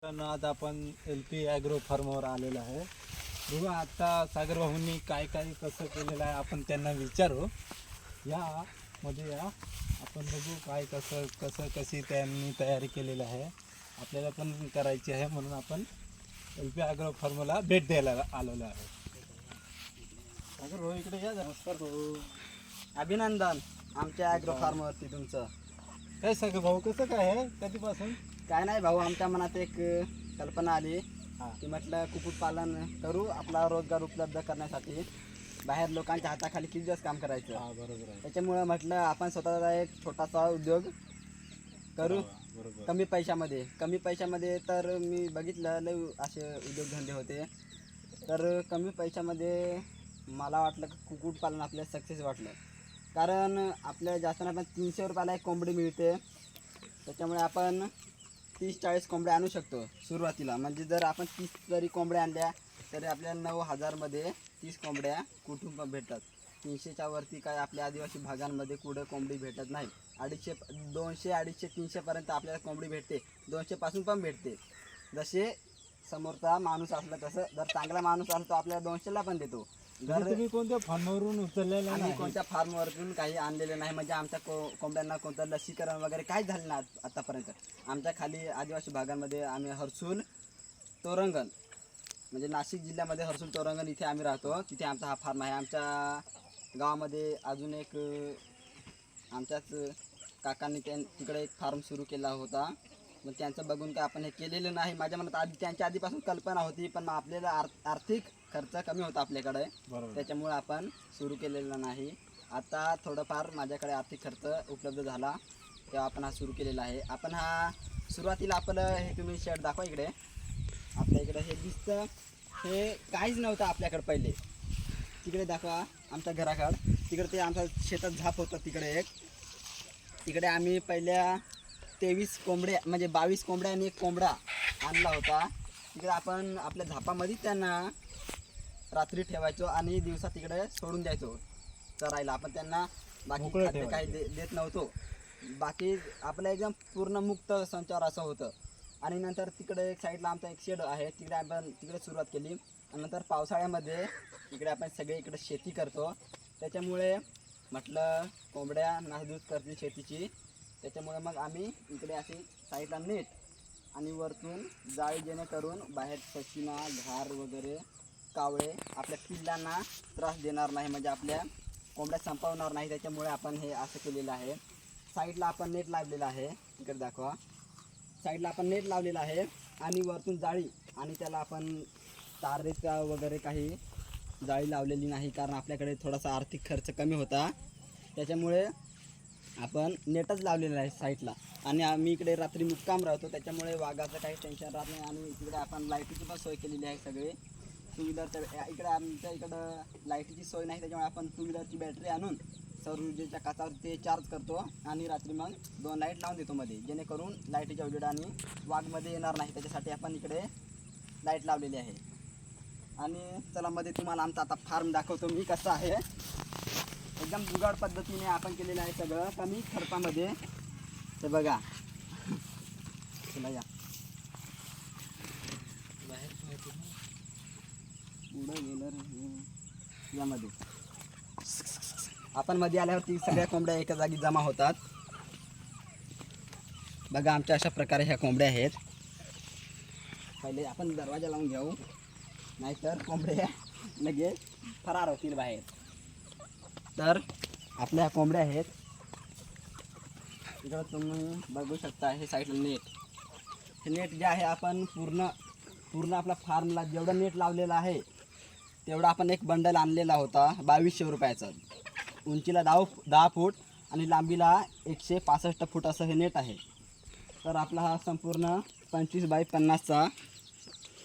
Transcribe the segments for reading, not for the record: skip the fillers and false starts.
तर आज आपण LP ॲग्रो फार्मवर आलेलो आहे. बघा आता सागर भाऊंनी काय काय कसं केलेलं आहे आपण त्यांना विचारू. मध्ये या आपण बघू काय कसं कसं कशी त्यांनी तयारी केलेली आहे. आपल्याला पण करायची आहे म्हणून आपण LP ॲग्रो फार्मला भेट द्यायला आलेलो आहे. सागर भाऊ इकडे या. नमस्कार भाऊ. अभिनंदन आमच्या ॲग्रो फार्मवरती तुमचं. काय सागर भाऊ कसं काय आहे कधीपासून? काय नाही भाऊ, आमच्या मनात एक कल्पना आली की म्हटलं कुक्कुटपालन करू, आपला रोजगार उपलब्ध करण्यासाठी. बाहेर लोकांच्या हाताखाली किती दिवस काम करायचं. बरोबर आहे. त्याच्यामुळं म्हटलं आपण स्वतःचा एक छोटासा उद्योग करू. बरोबर. कमी पैशामध्ये तर मी बघितलं लय असे उद्योगधंदे होते. तर कमी पैशामध्ये मला वाटलं की कुक्कुटपालन आपल्याला सक्सेस वाटलं. कारण आपल्याला जास्त नाही पण 300 रुपयाला एक कोंबडी मिळते. त्याच्यामुळे आपण 30-40 कोंबड्या आणू शकतो सुरुवातीला. म्हणजे जर आपण 30 जरी कोंबड्या आणल्या तरी आपल्याला 9,000मध्ये 30 कोंबड्या कुठून पण भेटतात. 300च्या वरती काय आपल्या आदिवासी भागांमध्ये कुठं कोंबडी भेटत नाही. 200, 250, 300पर्यंत आपल्याला कोंबडी भेटते. 200पासून पण भेटते. जसे समोरचा माणूस असला तसं जर चांगला माणूस असला तो आपल्याला 200ला पण देतो. जर तुम्ही कोणत्या फार्मवरून उचललेला आम्ही नाही? कोणत्या फार्मवरून काही आणलेले नाही. म्हणजे आमच्या कोंबड्यांना कोणतं लसीकरण वगैरे काहीच झालं नाही आतापर्यंत. आमच्या खाली आदिवासी भागांमध्ये आम्ही हर्सूल तोरंगण म्हणजे नाशिक जिल्ह्यामध्ये हर्सूल तोरंगण इथे आम्ही राहतो. तिथे आमचा हा फार्म आहे. आमच्या गावामध्ये अजून एक आमच्याच काकांनी तिकडे एक फार्म सुरू केला होता. मग त्यांचं बघून काय आपण हे केलेलं नाही. माझ्या मनात त्यांच्या आधीपासून कल्पना होती, पण आपल्याला आर्थिक खर्च कमी होता आपल्याकडे. त्याच्यामुळे आपण सुरू केलेलं नाही. आता थोडंफार माझ्याकडे आर्थिक खर्च उपलब्ध झाला तेव्हा आपण हा सुरू केलेला आहे. आपण हा सुरुवातीला आपलं हे तुम्ही शेड दाखवा इकडे. आपल्या इकडे हे दिसतं, हे काहीच नव्हतं आपल्याकडे पहिले. तिकडे दाखवा आमच्या घराकडं. तिकडे ते आमच्या शेतात झाप होतं तिकडे एक. तिकडे आम्ही पहिल्या 23 कोंबड्या म्हणजे 22 कोंबड्या आणि एक कोंबडा आणला होता. तिकडे आपण आपल्या झापामध्ये त्यांना रात्री ठेवायचो आणि दिवसा तिकडे सोडून द्यायचो चरायला. आपण त्यांना बाकी खाद्य काही देत नव्हतो. बाकी आपलं एकदम पूर्ण मुक्त संचार असं होतं. आणि नंतर तिकडे एक साईडला आमचा एक शेड आहे, तिकडे आपण तिकडे सुरुवात केली. आणि नंतर पावसाळ्यामध्ये इकडे आपण सगळे इकडे शेती करतो. त्याच्यामुळे म्हटलं कोंबड्या नासधूस करतील शेतीची. त्याच्यामुळे मग आम्ही इकडे अशी साईडला नेट आणि वरतून जाळी, जेणेकरून बाहेर पशिना, घार वगैरे कावळे आपल्या पिल्लांना त्रास देणार नाही, म्हणजे आपल्या कोंबड्या संपवणार नाही. त्याच्यामुळे आपण हे असं केलेलं आहे. साईडला आपण नेट लावलेलं आहे, इकडे दाखवा. साईडला आपण नेट लावलेलं आहे आणि वरतून जाळी, आणि त्याला आपण तारेचा वगैरे काही जाळी लावलेली नाही, कारण आपल्याकडे थोडासा आर्थिक खर्च कमी होता. त्याच्यामुळे आपण नेटच लावलेलं आहे साईडला. आणि आम्ही इकडे रात्री मुक्काम राहतो, त्याच्यामुळे वाघाचं काही टेन्शन राहत नाही. आणि इकडे आपण लाईटीची पण सोय केलेली आहे. सगळे टू व्हीलरच्या इकडे आमच्या इकडं लाईटीची सोय नाही, त्याच्यामुळे आपण टू व्हीलरची बॅटरी आणून सौर ऊर्जेच्या काचावर ते चार्ज करतो आणि रात्री मग 2 लाईट लावून देतो मध्ये, जेणेकरून लाईटीच्या उजेडाने वाघमध्ये येणार नाही. त्याच्यासाठी आपण इकडे लाईट लावलेली आहे. आणि चला मध्ये तुम्हाला आमचा आता फार्म दाखवतो मी कसं आहे. एकदम जुगाड पद्धतीने आपण केलेलं आहे सगळं, कमी खर्चामध्ये. ते बघा, चला या पुढं गेलं रे. यामध्ये आपण मध्ये आल्यावरती सगळ्या कोंबड्या एका जागी जमा होतात. बघा आमच्या अशा प्रकारे ह्या कोंबड्या आहेत. पहिले आपण दरवाजा लावून घेऊ, नाहीतर कोंबड्या लगेच फरार होतील बाहेर. तर आपल्या ह्या कोंबड्या आहेत. इकडं तुम्ही बघू शकता, हे साईडला नेट. हे नेट जे आहे आपण पूर्ण आपला फार्मला जेवढं नेट लावलेलं आहे तेवढा आपण एक बंडल आणलेला होता 2200 रुपयाचा. उंचीला 10 फूट आणि लांबीला 165 फूट असं हे नेट आहे. तर आपला हा संपूर्ण 25 बाय 50चा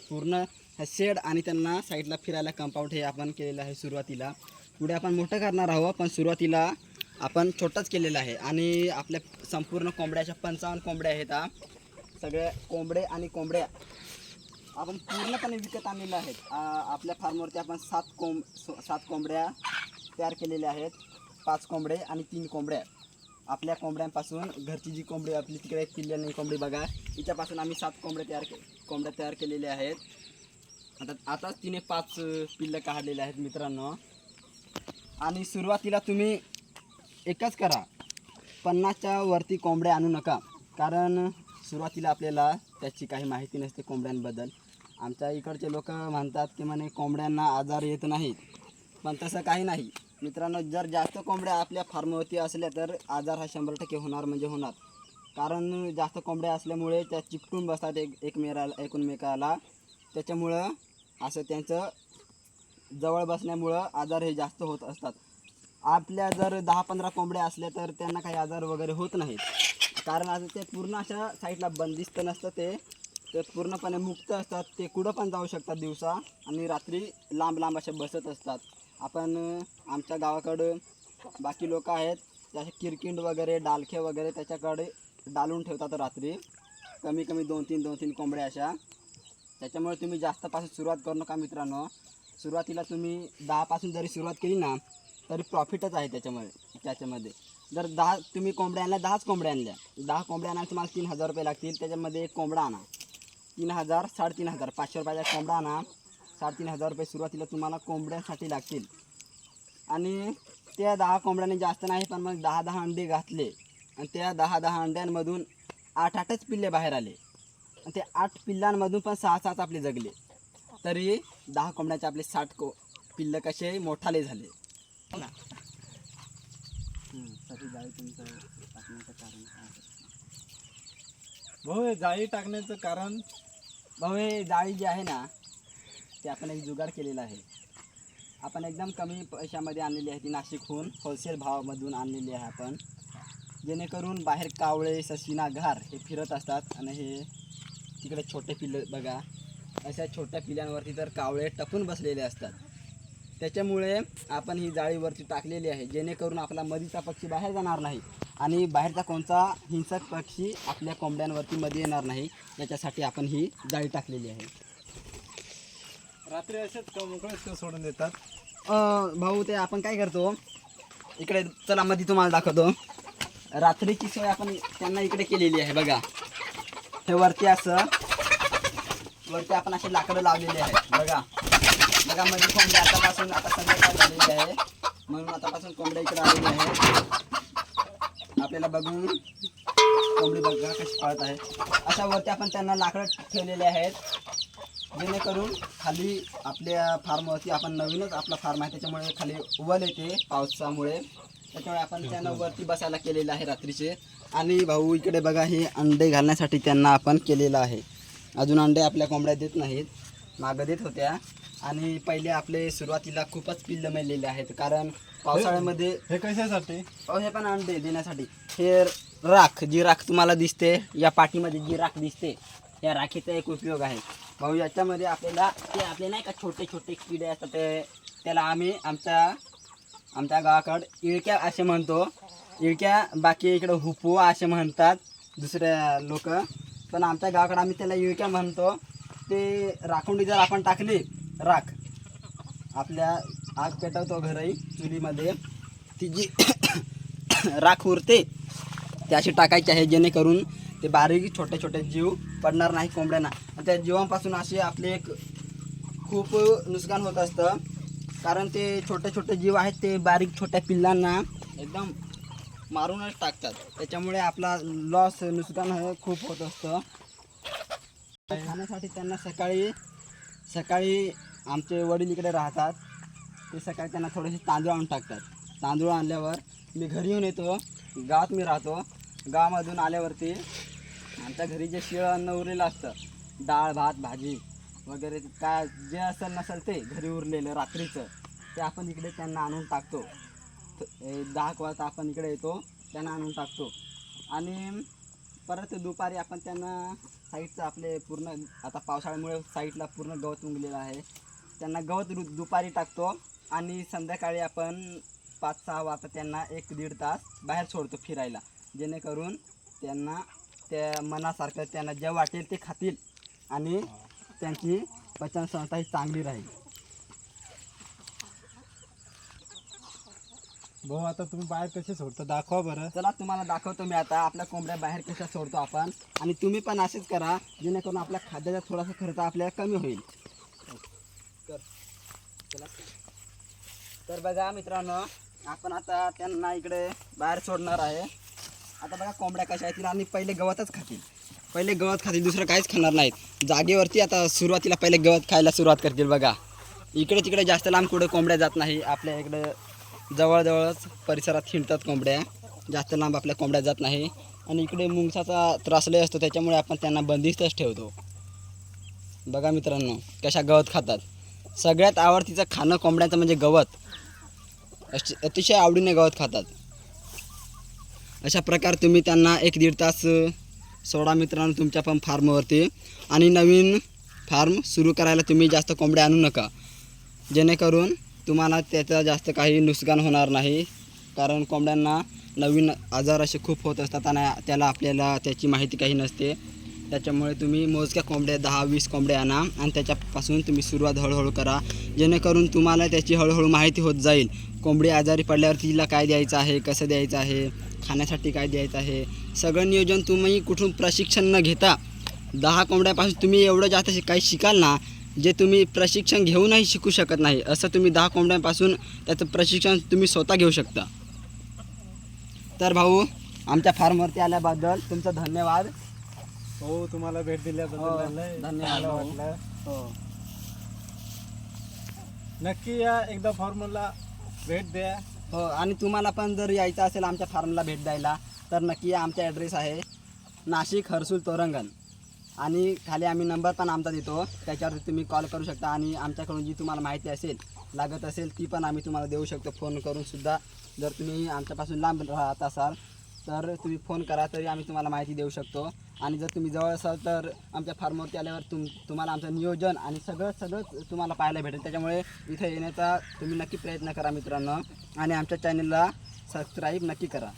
पूर्ण हा शेड आणि त्यांना साईडला फिरायला कंपाऊंड हे आपण केलेलं आहे सुरुवातीला. पुढे आपण मोठं करणार आहोत, पण सुरुवातीला आपण छोटाच केलेला आहे. आणि आपल्या संपूर्ण कोंबड्याच्या 55 कोंबड्या आहेत. हा सगळे कोंबडे आणि कोंबड्या आपण पूर्णपणे विकत आणलेल्या आहेत. आपल्या फार्मवरती आपण 7 कोंबड्या तयार केलेल्या आहेत. 5 कोंबडे आणि 3 कोंबड्या. आपल्या कोंबड्यांपासून घरची जी कोंबडी आपली तिकडे एक पिल्ल्याने कोंबडी बघा, हिच्यापासून आम्ही 7 कोंबड्या तयार केलेल्या आहेत. आताच तिने 5 पिल्लं काढलेले आहेत मित्रांनो. आणि सुरुवातीला तुम्ही एकच करा, 50च्या वरती कोंबड्या आणू नका, कारण सुरुवातीला आपल्याला त्याची काही माहिती नसते कोंबड्यांबद्दल. आमच्या इकडचे लोक म्हणतात की म्हणे कोंबड्यांना आजार येत नाहीत, पण तसं काही नाही मित्रांनो. जर जास्त कोंबड्या आपल्या फार्मवरती असल्या तर आजार हा 100% होणार म्हणजे होणार. कारण जास्त कोंबड्या असल्यामुळे त्या चिकटून बसतात एकमेकाला. त्याच्यामुळं असं त्यांचं जवळ बसण्यामुळं आजार हे जास्त होत असतात. आपल्या जर 10-15 कोंबड्या असल्या तर त्यांना काही आजार वगैरे होत नाहीत, कारण आता ते पूर्ण अशा साईडला बंदिस्त नसतं, ते पूर्णपणे मुक्त असतात. ते कुठं पण जाऊ शकतात दिवसा आणि रात्री लांब लांब असे बसत असतात. आपण आमच्या गावाकडं बाकी लोक आहेत जसे किरकिंड वगैरे डालखे वगैरे त्याच्याकडे डालून ठेवतात रात्री, कमी 2-3 कोंबड्या अशा. त्याच्यामुळे तुम्ही जास्तपासून सुरुवात करू नका मित्रांनो. सुरुवातीला तुम्ही 10 जरी सुरुवात केली ना तरी प्रॉफिटच आहे त्याच्यामध्ये. जर 10 तुम्ही कोंबड्या आणल्या, 10 कोंबड्या आणल्या, 10 कोंबड्या आणायला तुम्हाला 3,000 रुपये लागतील. त्याच्यामध्ये एक कोंबडा आणा, 3,000, 3,500, 500 रुपयाचा कोंबडा आणा. 3,500 रुपये सुरुवातीला तुम्हाला कोंबड्यांसाठी लागतील. आणि त्या 10 कोंबड्याने जास्त नाही, पण मग 10 अंडे घातले आणि त्या 10 अंड्यांमधून 8 पिल्ले बाहेर आले आणि त्या 8 पिल्लांमधून पण 6 आपले जगले, तरी 10 कोंबड्याचे आपले 60 पिल्लं कसे मोठाले झाले ना. जाळी तुमचं टाकण्याचं कारण काय? भाऊ हे जाळी टाकण्याचं कारण भाऊ हे जाळी जी आहे ना ते आपण एक जुगाड केलेला आहे. आपण एकदम कमी पैशामध्ये आणलेली आहे ती नाशिकहून होलसेल भावामधून आणलेली आहे आपण, जेणेकरून बाहेर कावळे सशिना घार हे फिरत असतात आणि हे तिकडे छोटे पिल्लं बघा, अशा छोट्या पिल्लांवरती तर कावळे टपून बसलेले असतात. त्याच्यामुळे आपण ही जाळीवरती टाकलेली आहे, जेणेकरून आपला मधीचा पक्षी बाहेर जाणार नाही आणि बाहेरचा कोणता हिंसक पक्षी आपल्या कोंबड्यांवरती मध्ये येणार नाही, याच्यासाठी आपण ही जाळी टाकलेली आहे. रात्री असेच मोकळेच सोडून देतात. भाऊ ते आपण काय करतो, इकडे चला मध्ये तुम्हाला दाखवतो. रात्रीची सोय आपण त्यांना इकडे केलेली आहे बघा. हे वरती आपण असे लाकडं लावलेले आहेत बघा. मध्ये कोंबड्या आता संध्याकाळ झालेली आहे म्हणून आतापासून कोंबड्या इकडे आलेली आहे. आपल्याला बघून कोंबडी बघा कशी पळत आहे. अशा वरती आपण त्यांना लाकडं ठेवलेले आहेत, जेणेकरून खाली आपल्या फार्मवरती आपण नवीनच आपला फार्म आहे त्याच्यामुळे खाली उबल येते पावसामुळे, त्याच्यामुळे आपण त्यांना वरती बसायला केलेलं आहे रात्रीचे. आणि भाऊ इकडे बघा, हे अंडे घालण्यासाठी त्यांना आपण केलेलं आहे. अजून अंडे आपल्या कोंबड्या देत नाहीत, मागं देत होत्या. आणि पहिले आपले सुरुवातीला खूपच पिल्लं मेलेले आहेत, कारण पावसाळ्यामध्ये हे कशासाठी? हे पण अंडे देण्यासाठी. हे जी राख तुम्हाला दिसते या पाठीमध्ये, जी राख दिसते या राखीचा एक उपयोग आहे भाऊ. याच्यामध्ये आपले नाही का छोटे छोटे किडे असतात, त्याला आम्ही आमच्या गावाकडं इळक्या असे म्हणतो. इळक्या बाकी इकडं हुपू असे म्हणतात दुसऱ्या लोक, पण आमच्या गावाकडं आम्ही त्याला इळक्या म्हणतो. ते राखुंडी जर आपण टाकली, राख आपल्या आग पेटवतो घरही चुलीमध्ये, ती जी राख उरते ती अशी टाकायची आहे, जेणेकरून ते बारीक छोटे छोटे जीव पडणार नाही कोंबड्यांना. त्या जीवांपासून असे आपले खूप नुकसान होत असतं, कारण ते छोटे छोटे जीव आहेत ते बारीक छोट्या पिल्लांना एकदम मारूनच टाकतात. त्याच्यामुळे आपला नुकसान हे खूप होत असतं. खाण्यासाठी त्यांना सकाळी आमचे वडील इकडे राहतात, ते सकाळी त्यांना थोडेसे तांदूळ आणून टाकतात. तांदूळ आणल्यावर मी घरी येऊन येतो, गावात मी राहतो. गावामधून आल्यावरती आमच्या घरी जे शिळं अन्न उरलेलं असतं, डाळ भात भाजी वगैरे काय जे असेल नसेल ते घरी उरलेलं रात्रीचं, ते आपण इकडे त्यांना आणून टाकतो. 10 वाजता आपण इकडे येतो, त्यांना आणून टाकतो. आणि परत दुपारी आपण त्यांना साईडचं आपले पूर्ण, आता पावसाळ्यामुळे साईडला पूर्ण गवत उगलेलं आहे, त्यांना गवत दुपारी टाकतो. आणि संध्याकाळी आपण 5-6 वाजता त्यांना 1-1.5 तास बाहेर सोडतो फिरायला, जेणेकरून त्यांना त्या मनासारखं त्यांना जे वाटेल ते खातील आणि त्यांची पचनसंस्था ही चांगली राहील. भाऊ आता तुम्ही बाहेर कसे सोडता दाखवा बरं. चला तुम्हाला दाखवतो मी आता आपल्या कोंबड्या बाहेर कशा सोडतो आपण. आणि तुम्ही पण असेच करा जेणेकरून आपल्या खाद्याचा थोडासा खर्च आपल्याला कमी होईल. तर बघा मित्रांनो, आपण आता त्यांना इकडे बाहेर सोडणार आहे. आता बघा कोंबड्या कशा येतील आणि पहिले गवतच खातील. पहिले गवत खातील, दुसरं काहीच खाणार नाहीत. जागेवरती आता सुरुवातीला पहिले गवत खायला सुरुवात करतील. बघा इकडे तिकडे जास्त लांब कुठे कोंबड्या जात नाही. आपल्या इकडे जवळजवळच परिसरात हिंडतात कोंबड्या, जास्त लांब आपल्या कोंबड्या जात नाही. आणि इकडे मुंगसाचा त्रास लय असतो, त्याच्यामुळे आपण त्यांना बंदिस्तच ठेवतो. बघा मित्रांनो कशा गवत खातात. सगळ्यात आवडतीचं खाणं कोंबड्यांचं म्हणजे गवत. अतिशय आवडीने गवत खातात. अशा प्रकारे तुम्ही त्यांना 1-1.5 तास सोडा मित्रांनो तुमच्या पण फार्मवरती. आणि नवीन फार्म सुरू करायला तुम्ही जास्त कोंबड्या आणू नका, जेणेकरून तुम्हाला त्याचं जास्त काही नुकसान होणार नाही. कारण कोंबड्यांना नवीन आजार असे खूप होत असतात आणि त्याला आपल्याला त्याची माहिती काही नसते. त्याच्यामुळे तुम्ही मोजक्या कोंबड्या 10-20 कोंबड्या आणा आणि त्याच्यापासून तुम्ही सुरुवात हळूहळू करा, जेणेकरून तुम्हाला त्याची हळूहळू माहिती होत जाईल. कोंबडी आजारी पडल्यावर तिला काय द्यायचं आहे, कसं द्यायचं आहे, खाण्यासाठी काय द्यायचं आहे, सगळं नियोजन तुम्ही कुठून प्रशिक्षण न घेता 10 कोंबड्यापासून तुम्ही एवढं जास्त काही शिकाल ना, जे तुम्ही प्रशिक्षण घेऊनही शिकू शकत नाही. असं तुम्ही 10 कोंबड्यांपासून त्याचं प्रशिक्षण तुम्ही स्वतः घेऊ शकता. तर भाऊ आमच्या फार्मवरती आल्याबद्दल तुमचं धन्यवाद. हो तुम्हाला भेट हो, दिल्याबद्दल लय धन्यवाद चांगलं भाऊ. वाटलं. हो नक्की या एकदा फॉर्मला भेट द्या. हो. आणि तुम्हाला पण जर यायचं असेल आमच्या फार्मला भेट द्यायला तर नक्की या. आमचा ॲड्रेस आहे नाशिक हर्सूल तोरंगण. आणि खाली आम्ही नंबर पण आमचा देतो, त्याच्यावरती तुम्ही कॉल करू शकता. आणि आमच्याकडून जी तुम्हाला माहिती असेल लागत असेल ती पण आम्ही तुम्हाला देऊ शकतो फोन करून सुद्धा. जर तुम्ही आमच्यापासून लांब राहत असाल तर तुम्ही फोन करा, तरी आम्ही तुम्हाला माहिती देऊ शकतो. आणि जर तुम्ही जवळ असाल तर आमच्या फार्मवरती आल्यावर तुम्हाला आमचं नियोजन आणि सगळं तुम्हाला पाहायला भेटेल. त्याच्यामुळे इथे येण्याचा तुम्ही नक्की प्रयत्न करा मित्रांनो. आणि आमच्या चॅनलला सबस्क्राईब नक्की करा.